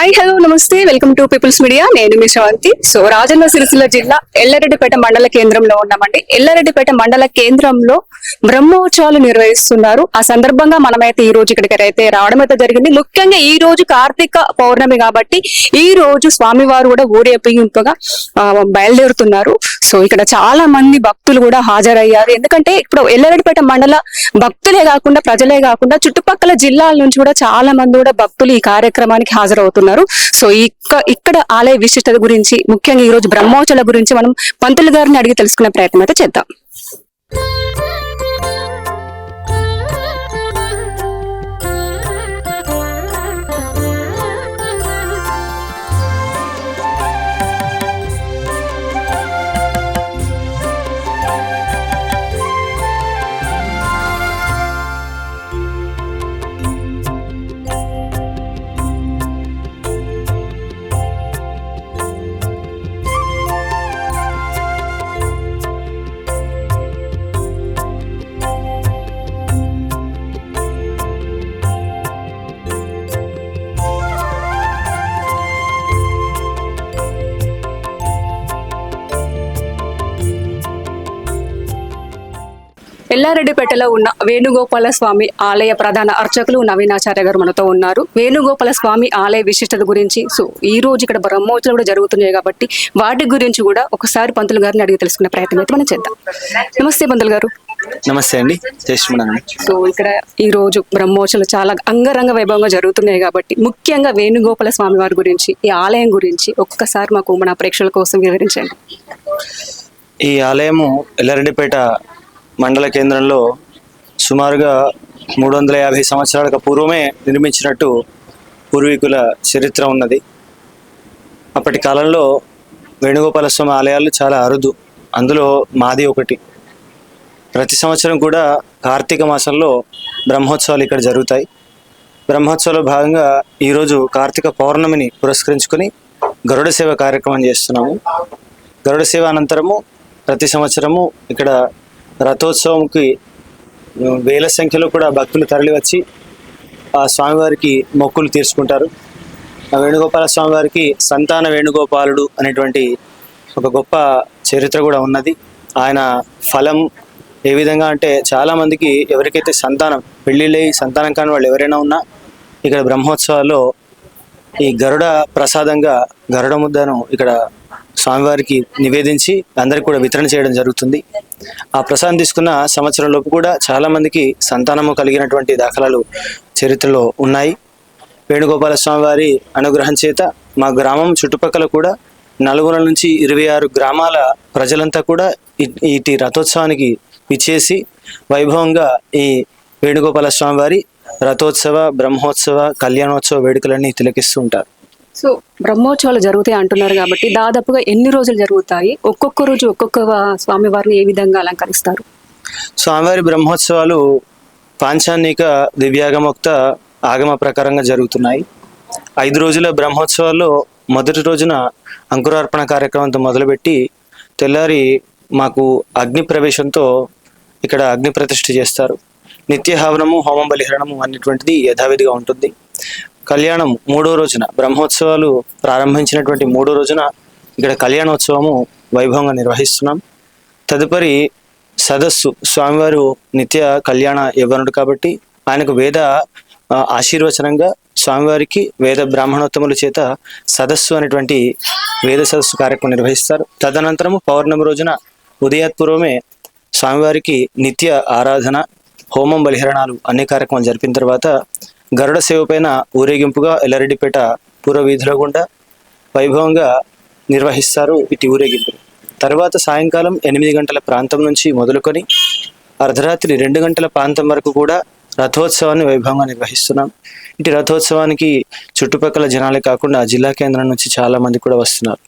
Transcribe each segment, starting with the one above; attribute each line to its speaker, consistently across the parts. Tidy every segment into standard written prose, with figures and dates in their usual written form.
Speaker 1: Hi hello నమస్తే welcome to peoples media. నేను మీ Sravanthi. So Rajanna Sircilla జిల్లా ఎల్లారెడ్డిపేట మండల కేంద్రంలో ఉన్నామండి. ఎల్లారెడ్డిపేట మండల కేంద్రంలో బ్రహ్మోత్సవాలు నిర్వహిస్తున్నారు. ఆ సందర్భంగా మనమైతే ఈ రోజు ఇక్కడికి అయితే రావడం అయితే జరిగింది. ముఖ్యంగా ఈ రోజు కార్తీక పౌర్ణమి కాబట్టి ఈ రోజు స్వామివారు కూడా ఊరేగింపుగా బయలుదేరుతున్నారు. సో ఇక్కడ చాలా మంది భక్తులు కూడా హాజరయ్యారు. ఎందుకంటే ఇప్పుడు ఎల్లారెడ్డిపేట మండల భక్తులే కాకుండా ప్రజలే కాకుండా చుట్టుపక్కల జిల్లాల నుంచి కూడా చాలా మంది కూడా భక్తులు ఈ కార్యక్రమానికి హాజరవుతున్నారు. సో ఇక్కడ ఆలయ విశిష్టత గురించి, ముఖ్యంగా ఈ రోజు బ్రహ్మోత్సవాల గురించి మనం పంతులు గారిని అడిగి తెలుసుకునే ప్రయత్నం అయితే చేద్దాం. ఎల్లారెడ్డిపేటలో ఉన్న వేణుగోపాల స్వామి ఆలయ ప్రధాన అర్చకులు నవీనాచార్య గారు మనతో ఉన్నారు. వేణుగోపాల స్వామి ఆలయ విశిష్టత గురించి, సో ఈ రోజు ఇక్కడ బ్రహ్మోత్సవాలు కూడా జరుగుతున్నాయి కాబట్టి వాటి గురించి కూడా ఒకసారి పంతులు గారిని అడిగి తెలుసుకునే ప్రయత్నం అయితే మనం చేద్దాం. నమస్తే పంతులు గారు.
Speaker 2: నమస్తే అండి.
Speaker 1: సో ఇక్కడ ఈ రోజు బ్రహ్మోత్సవాలు చాలా అంగరంగ వైభవంగా జరుగుతున్నాయి కాబట్టి ముఖ్యంగా వేణుగోపాల స్వామి వారి గురించి, ఈ ఆలయం గురించి ఒక్కసారి మాకు మన ప్రేక్షకుల కోసం వివరించండి.
Speaker 2: ఈ ఆలయము ఎల్లారెడ్డిపేట మండల కేంద్రంలో సుమారుగా 350 సంవత్సరాలకు పూర్వమే నిర్మించినట్టు పూర్వీకుల చరిత్ర ఉన్నది. అప్పటి కాలంలో వేణుగోపాల స్వామి ఆలయాలు చాలా అరుదు, అందులో మాది ఒకటి. ప్రతి సంవత్సరం కూడా కార్తీక మాసంలో బ్రహ్మోత్సవాలు ఇక్కడ జరుగుతాయి. బ్రహ్మోత్సవాల భాగంగా ఈరోజు కార్తీక పౌర్ణమిని పురస్కరించుకొని గరుడ సేవ కార్యక్రమం చేస్తున్నాము. గరుడ సేవ అనంతరము ప్రతి సంవత్సరము ఇక్కడ రథోత్సవంకి వేల సంఖ్యలో కూడా భక్తులు తరలి వచ్చి ఆ స్వామివారికి మొక్కులు తీర్చుకుంటారు. ఆ వేణుగోపాల స్వామివారికి సంతాన వేణుగోపాలుడు అనేటువంటి ఒక గొప్ప చరిత్ర కూడా ఉన్నది. ఆయన ఫలం ఏ విధంగా అంటే, చాలామందికి ఎవరికైతే సంతానం పెళ్ళిళ్ళై సంతానం కాని వాళ్ళు ఎవరైనా ఉన్నా ఇక్కడ బ్రహ్మోత్సవాల్లో ఈ గరుడ ప్రసాదంగా గరుడ ముద్దను ఇక్కడ స్వామివారికి నివేదించి అందరికి కూడా వితరణ చేయడం జరుగుతుంది. ఆ ప్రసాదం తీసుకున్న సంవత్సరంలోపు కూడా చాలా మందికి సంతానము కలిగినటువంటి దాఖలాలు చరిత్రలో ఉన్నాయి. వేణుగోపాల స్వామివారి అనుగ్రహం చేత మా గ్రామం చుట్టుపక్కల కూడా 4 నుంచి 26 గ్రామాల ప్రజలంతా కూడా ఇటు రథోత్సవానికి విచ్చేసి వైభవంగా ఈ వేణుగోపాల స్వామివారి రథోత్సవ, బ్రహ్మోత్సవ, కళ్యాణోత్సవ వేడుకలన్నీ తిలకిస్తూ ఉంటారు.
Speaker 1: సో బ్రహ్మోత్సవాలు జరుగుతాయి అంటున్నారు కాబట్టి దాదాపుగా ఎన్ని రోజులు జరుగుతాయి? ఒక్కొక్క రోజు ఒక్కొక్క స్వామివారిని ఏ విధంగా అలంకరిస్తారు?
Speaker 2: స్వామివారి బ్రహ్మోత్సవాలు పాంచాన్నిక దివ్యాగమోక్త ఆగమ ప్రకారంగా జరుగుతున్నాయి. 5 రోజుల బ్రహ్మోత్సవాల్లో మొదటి రోజున అంకురార్పణ కార్యక్రమంతో మొదలుపెట్టి తెల్లారి మాకు అగ్ని ప్రవేశంతో ఇక్కడ అగ్ని ప్రతిష్ఠ చేస్తారు. నిత్య హవనము, హోమం బలిహరణము అనేటువంటిది యథావిధిగా ఉంటుంది. కళ్యాణం 3వ రోజున, బ్రహ్మోత్సవాలు ప్రారంభించినటువంటి 3వ రోజున ఇక్కడ కళ్యాణోత్సవము వైభవంగా నిర్వహిస్తున్నాం. తదుపరి సదస్సు, స్వామివారు నిత్య కళ్యాణ యవ్వనుడు కాబట్టి ఆయనకు వేద ఆశీర్వచనంగా స్వామివారికి వేద బ్రాహ్మణోత్తముల చేత సదస్సు అనేటువంటి వేద సదస్సు కార్యక్రమం నిర్వహిస్తారు. తదనంతరము పౌర్ణమి రోజున ఉదయాత్పూర్వమే స్వామివారికి నిత్య ఆరాధన, హోమం బలిహరణాలు అన్ని కార్యక్రమాలు జరిపిన తర్వాత గరుడ సేవ పైన ఊరేగింపుగా ఎల్లారెడ్డిపేట పూర్వ వీధిలో గుండా వైభవంగా నిర్వహిస్తారు ఇటు ఊరేగింపు. తర్వాత సాయంకాలం 8 గంటల ప్రాంతం నుంచి మొదలుకొని అర్ధరాత్రి 2 గంటల ప్రాంతం వరకు కూడా రథోత్సవాన్ని వైభవంగా నిర్వహిస్తున్నాం. ఇటు రథోత్సవానికి చుట్టుపక్కల జనాలే కాకుండా జిల్లా కేంద్రం నుంచి చాలా మంది కూడా వస్తున్నారు.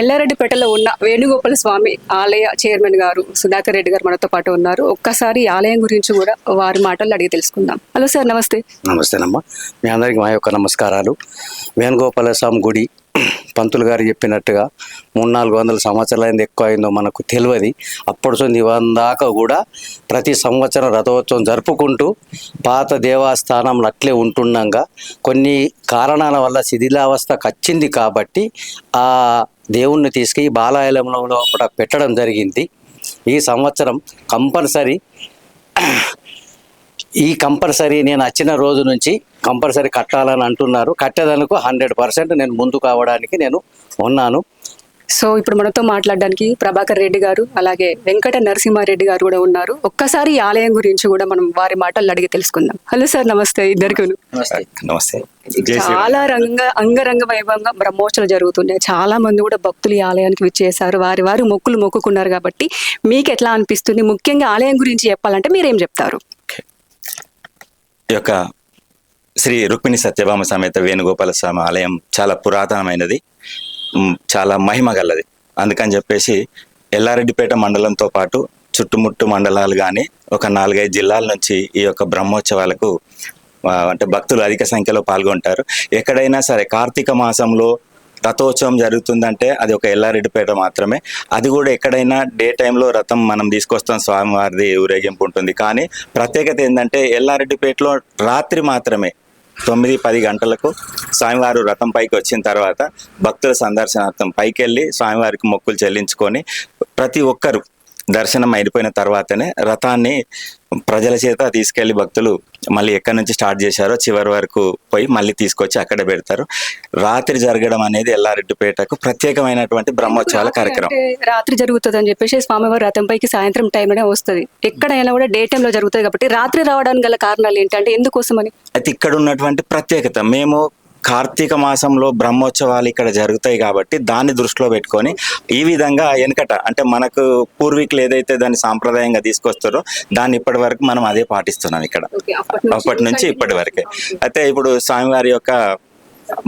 Speaker 1: ఎల్లారెడ్డిపేటలో ఉన్న వేణుగోపాల స్వామి ఆలయ చైర్మన్ గారు సుధాకర్ రెడ్డి గారు మనతో పాటు ఉన్నారు. ఒక్కసారి ఈ ఆలయం గురించి కూడా వారి మాటల్లో అడిగి తెలుసుకుందాం. హలో సార్, నమస్తే.
Speaker 3: నమస్తేనమ్మా, మీ అందరికీ మా యొక్క నమస్కారాలు. వేణుగోపాల స్వామి గుడి పంతులు గారు చెప్పినట్టుగా 300-400 సంవత్సరాలైంది, ఎక్కువ అయిందో మనకు తెలియదు. అప్పటి దాకా కూడా ప్రతి సంవత్సరం రథోత్సవం జరుపుకుంటూ పాత దేవస్థానంలో అట్లే ఉంటుండగా కొన్ని కారణాల వల్ల శిథిలావస్థకు వచ్చింది కాబట్టి ఆ దేవుణ్ణి తీసుకుని బాలాలయంలో పెట్టడం జరిగింది. ఈ సంవత్సరం కంపల్సరీ నేను వచ్చిన రోజు నుంచి కంపల్సరీ కట్టాలని అంటున్నారు. కట్టేదానికి 100% నేను ముందు కావడానికి నేను ఉన్నాను.
Speaker 1: సో ఇప్పుడు మనతో మాట్లాడడానికి ప్రభాకర్ రెడ్డి గారు అలాగే వెంకట నరసింహారెడ్డి గారు కూడా ఉన్నారు. ఒక్కసారి ఈ ఆలయం గురించి కూడా మనం వారి మాటల్లో అడిగి తెలుసుకుందాం. హలో సార్, నమస్తే ఇద్దరికి.
Speaker 3: నమస్తే.
Speaker 1: చాలా అంగరంగ వైభవంగా బ్రహ్మోత్సవాలు జరుగుతున్నాయి. చాలా మంది కూడా భక్తులు ఈ ఆలయానికి విచ్చేశారు, వారి మొక్కులు మొక్కుకున్నారు. కాబట్టి మీకు ఎట్లా అనిపిస్తుంది? ముఖ్యంగా ఆలయం గురించి చెప్పాలంటే మీరేం చెప్తారు?
Speaker 4: ఈ యొక్క శ్రీ రుక్మిణి సత్యభామ సమేత వేణుగోపాల స్వామి ఆలయం చాలా పురాతనమైనది, చాలా మహిమ గలది. అందుకని చెప్పేసి ఎల్లారెడ్డిపేట మండలంతో పాటు చుట్టుముట్టు మండలాలు కానీ ఒక 4-5 జిల్లాల నుంచి ఈ యొక్క బ్రహ్మోత్సవాలకు అంటే భక్తులు అధిక సంఖ్యలో పాల్గొంటారు. ఎక్కడైనా సరే కార్తీక మాసంలో రథోత్సవం జరుగుతుందంటే అది ఒక ఎల్లారెడ్డిపేట మాత్రమే. అది కూడా ఎక్కడైనా డే టైంలో రథం మనం తీసుకొస్తాం, స్వామివారిది ఊరేగింపు ఉంటుంది. కానీ ప్రత్యేకత ఏంటంటే ఎల్లారెడ్డిపేటలో రాత్రి మాత్రమే 9-10 గంటలకు స్వామివారు రథం పైకి వచ్చిన తర్వాత భక్తుల సందర్శనార్థం పైకి వెళ్ళి స్వామివారికి మొక్కులు చెల్లించుకొని ప్రతి ఒక్కరు దర్శనం అయిపోయిన తర్వాతనే రథాన్ని ప్రజల చేత తీసుకెళ్లి భక్తులు మళ్ళీ ఎక్కడి నుంచి స్టార్ట్ చేశారో చివరి వరకు పోయి మళ్ళీ తీసుకొచ్చి అక్కడే పెడతారు. రాత్రి జరగడం అనేది ఎల్లారెడ్డిపేటకు ప్రత్యేకమైనటువంటి బ్రహ్మోత్సవాల కార్యక్రమం.
Speaker 1: రాత్రి జరుగుతుంది అని చెప్పేసి స్వామివారి రథం పైకి సాయంత్రం టైంలోనే వస్తుంది. ఎక్కడైనా కూడా డే టైంలో జరుగుతుంది కాబట్టి రాత్రి రావడానికి గల కారణాలు ఏంటంటే ఎందుకోసమని?
Speaker 4: అయితే ఇక్కడ ఉన్నటువంటి ప్రత్యేకత, మేము కార్తీక మాసంలో బ్రహ్మోత్సవాలు ఇక్కడ జరుగుతాయి కాబట్టి దాన్ని దృష్టిలో పెట్టుకొని ఈ విధంగా వెనకట అంటే మనకు పూర్వీకులు ఏదైతే దాన్ని సాంప్రదాయంగా తీసుకొస్తారో దాన్ని ఇప్పటి వరకు మనం అదే పాటిస్తున్నాం ఇక్కడ, అప్పటి నుంచి ఇప్పటి వరకే. అయితే ఇప్పుడు స్వామివారి యొక్క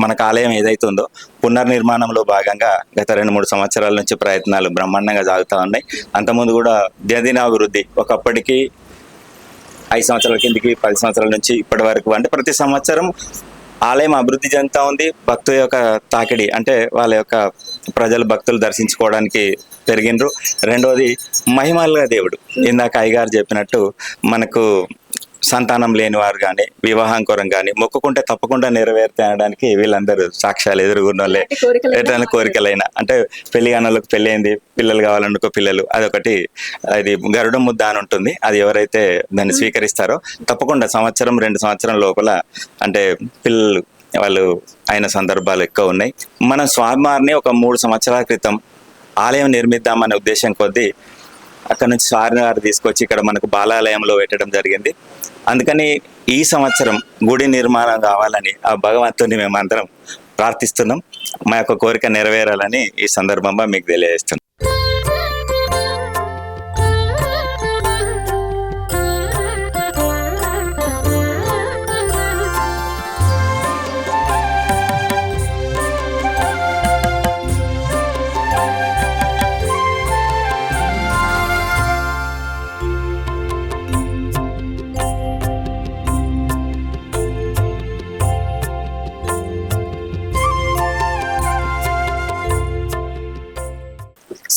Speaker 4: మనకు ఆలయం ఏదైతే ఉందో పునర్నిర్మాణంలో భాగంగా గత 2-3 సంవత్సరాల నుంచి ప్రయత్నాలు బ్రహ్మాండంగా సాగుతూ ఉన్నాయి. అంతకుముందు కూడా దినదినాభివృద్ధి, ఒకప్పటికి 5 సంవత్సరాల కిందికి 10 సంవత్సరాల నుంచి ఇప్పటి వరకు అంటే ప్రతి సంవత్సరం ఆలయం అభివృద్ధి చెందుతా ఉంది. భక్తుల యొక్క తాకిడి అంటే వాళ్ళ యొక్క ప్రజలు భక్తులు దర్శించుకోవడానికి పెరిగినరు. రెండవది మహిమలుగా దేవుడు, ఇందాక అయ్యగారు చెప్పినట్టు మనకు సంతానం లేని వారు కానీ వివాహం కొరం కానీ మొక్కుకుంటే తప్పకుండా నెరవేరుతాయి అనడానికి వీళ్ళందరూ సాక్ష్యాలు. ఎదురుగున్న వాళ్ళే ఎట్లా కోరికలైనా అంటే పెళ్లి అన్నలకు పెళ్లి అయింది, పిల్లలు కావాలనుకో పిల్లలు, అదొకటి. అది గరుడ ముద్ద అని ఉంటుంది, అది ఎవరైతే దాన్ని స్వీకరిస్తారో తప్పకుండా 1-2 సంవత్సరం లోపల అంటే పిల్లలు వాళ్ళు అయిన సందర్భాలు ఎక్కువ ఉన్నాయి. మనం స్వామివారిని ఒక 3 సంవత్సరాల క్రితం ఆలయం నిర్మిద్దామనే ఉద్దేశం కొద్దీ అక్కడ నుంచి స్వామివారు తీసుకొచ్చి ఇక్కడ మనకు బాలాలయంలో పెట్టడం జరిగింది. అందుకని ఈ సంవత్సరం గుడి నిర్మాణం కావాలని ఆ భగవంతుని మేమందరం ప్రార్థిస్తున్నాం. మా యొక్క కోరిక నెరవేరాలని ఈ సందర్భంగా మీకు తెలియజేస్తున్నాం.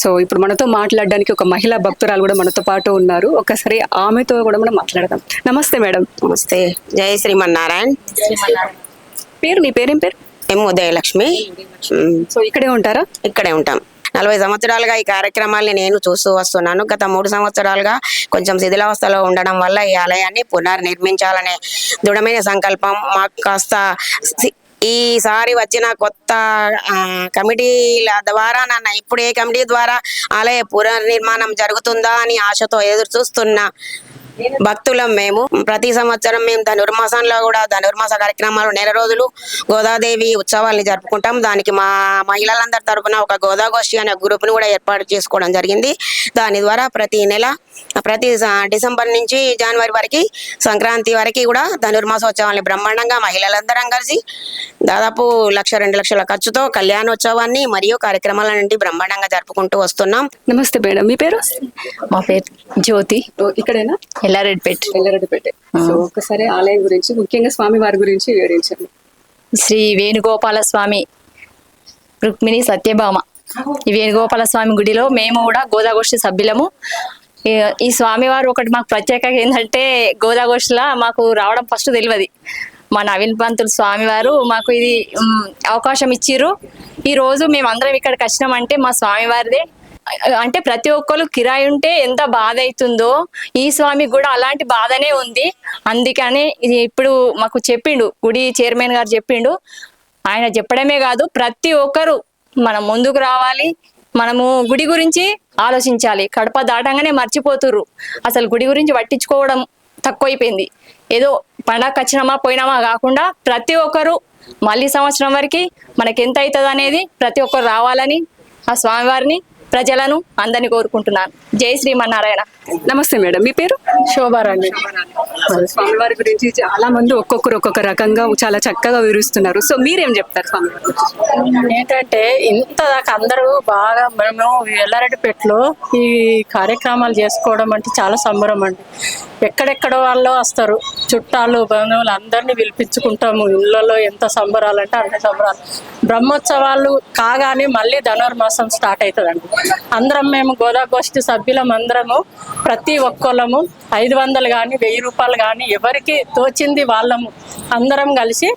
Speaker 1: సో ఇప్పుడు మనతో మాట్లాడడానికి ఒక మహిళా భక్తురాలు కూడా మనతో పాటు ఉన్నారు. ఒకసారి ఆమెతో కూడా మనం మాట్లాడదాం. నమస్తే మేడం.
Speaker 5: నమస్తే. జై శ్రీమన్నారాయణ.
Speaker 1: మీ పేరేం పేరు?
Speaker 5: ఉదయలక్ష్మి.
Speaker 1: సో ఇక్కడే ఉంటారా?
Speaker 5: ఇక్కడే ఉంటాం. 40 సంవత్సరాలుగా ఈ కార్యక్రమాల్ని నేను చూస్తూ వస్తున్నాను. గత 3 సంవత్సరాలుగా కొంచెం శిథిలావస్థలో ఉండడం వల్ల ఈ ఆలయాన్ని పునర్నిర్మించాలనే దృఢమైన సంకల్పం మాకు కాస్త ఈసారి వచ్చిన కొత్త కమిటీల ద్వారా ఇప్పుడు ఏ కమిటీ ద్వారా ఆలయ పునర్నిర్మాణం జరుగుతుందా అని ఆశతో ఎదురు చూస్తున్నా భక్తులం మేము. ప్రతి సంవత్సరం మేము ధనుర్మాసంలో కూడా ధనుర్మాస కార్యక్రమాలు నెల రోజులు గోదాదేవి ఉత్సవాల్ని జరుపుకుంటాం. దానికి మా మహిళలందరి తరపున ఒక గోదాగోష్ఠి అనే గ్రూప్ని కూడా ఏర్పాటు చేసుకోవడం జరిగింది. దాని ద్వారా ప్రతి నెల డిసెంబర్ నుంచి జనవరి వరకు సంక్రాంతి వరకు కూడా ధనుర్మాసోత్సవాన్ని బ్రహ్మాండంగా మహిళలందరం కలిసి దాదాపు 1-2 లక్షల ఖర్చుతో కళ్యాణోత్సవాన్ని మరియు కార్యక్రమాలన్నింటి బ్రహ్మాండంగా జరుపుకుంటూ వస్తున్నాం.
Speaker 1: నమస్తే మేడం, మీ పేరు?
Speaker 6: మా పేరు జ్యోతి,
Speaker 1: ఇక్కడేనా?
Speaker 6: ఎల్లారెడ్డిపేట.
Speaker 1: ఎల్లారెడ్డిపేట. సో ఒకసారి ఆలయం గురించి, ముఖ్యంగా స్వామి వారి గురించి వివరించండి.
Speaker 6: శ్రీ వేణుగోపాల స్వామి రుక్మిణి సత్యభామ. ఈ వేణుగోపాల స్వామి గుడిలో మేము కూడా గోదాగోష్ఠి సభ్యులము. ఈ స్వామివారు ఒకటి మాకు ప్రత్యేకంగా ఏంటంటే, గోదాగోష్ఠిలో మాకు రావడం ఫస్ట్ తెలియదు. మా నవీన్ పంతులు స్వామివారు మాకు ఇది అవకాశం ఇచ్చిర్రు. ఈ రోజు మేము అందరం ఇక్కడికి వచ్చినామంటే మా స్వామివారిదే. అంటే ప్రతి ఒక్కరు కిరాయి ఉంటే ఎంత బాధ అవుతుందో, ఈ స్వామికి కూడా అలాంటి బాధనే ఉంది. అందుకని ఇది ఇప్పుడు మాకు చెప్పిండు, గుడి చైర్మన్ గారు చెప్పిండు. ఆయన చెప్పడమే కాదు, ప్రతి ఒక్కరు మనం ముందుకు రావాలి, మనము గుడి గురించి ఆలోచించాలి. కడప దాటంగానే మర్చిపోతుర్రు, అసలు గుడి గురించి పట్టించుకోవడం తక్కువైపోయింది. ఏదో పండగ వచ్చినామా పోయినామా కాకుండా ప్రతి ఒక్కరు మళ్ళీ సంవత్సరం వరకు మనకి ఎంత అవుతుంది అనేది ప్రతి ఒక్కరు రావాలని ఆ స్వామివారిని ప్రజలను అందరినీ కోరుకుంటున్నాను. జై శ్రీమన్నారాయణ.
Speaker 1: నమస్తే మేడం, మీ పేరు?
Speaker 6: శోభారాణి.
Speaker 1: స్వామివారి గురించి చాలా మంది ఒక్కొక్కరు ఒక్కొక్క రకంగా చాలా చక్కగా వివరిస్తున్నారు. సో మీరేం చెప్తారు స్వామివారి గురించి?
Speaker 7: ఏంటంటే ఇంత దాకా అందరూ బాగా మేము ఎల్లారెడ్డిపేటలో ఈ కార్యక్రమాలు చేసుకోవడం అంటే చాలా సంబరం అండి. ఎక్కడెక్కడ వాళ్ళు వస్తారు, చుట్టాలు బంధువులు అందరినీ పిలిపించుకుంటాము. ఇళ్ళలో ఎంత సంబరాలు అంటే అన్ని సంబరాలు. బ్రహ్మోత్సవాలు కాగానే మళ్ళీ ధనుర్మాసం స్టార్ట్ అవుతుందండి. అందరం మేము గోదాగోష్ఠి సభ్యులం అందరము ప్రతి ఒక్కళ్ళము 500 కానీ 1000 రూపాయలు కానీ ఎవరికి తోచింది వాళ్ళము అందరం కలిసి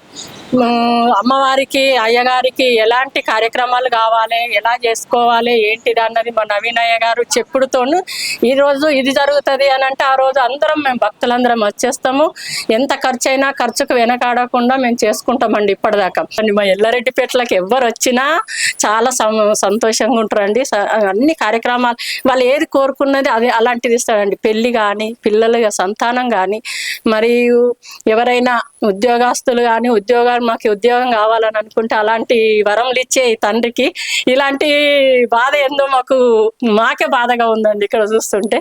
Speaker 7: అమ్మవారికి అయ్యగారికి ఎలాంటి కార్యక్రమాలు కావాలి, ఎలా చేసుకోవాలి ఏంటిది అన్నది మా నవీనయ్య గారు చెప్పుడుతోను ఈరోజు ఇది జరుగుతుంది అని అంటే ఆ రోజు అందరం మేము భక్తులందరం వచ్చేస్తాము. ఎంత ఖర్చు అయినా ఖర్చుకు వెనకాడకుండా మేము చేసుకుంటామండి ఇప్పటిదాకా. మా ఎల్లారెడ్డిపేటలకు ఎవరు వచ్చినా చాలా సంతోషంగా ఉంటారండి. అన్ని కార్యక్రమాలు వాళ్ళు ఏది కోరుకున్నది అది అలాంటిది ఇస్తారండి. పెళ్లి కానీ, పిల్లల సంతానం కానీ, మరియు ఎవరైనా ఉద్యోగస్తులు కానీ మాకు ఉద్యోగం కావాలని అనుకుంటే అలాంటి వరములు ఇచ్చే ఈ తండ్రికి ఇలాంటి బాధ ఏందో మాకే బాధగా ఉందండి ఇక్కడ చూస్తుంటే.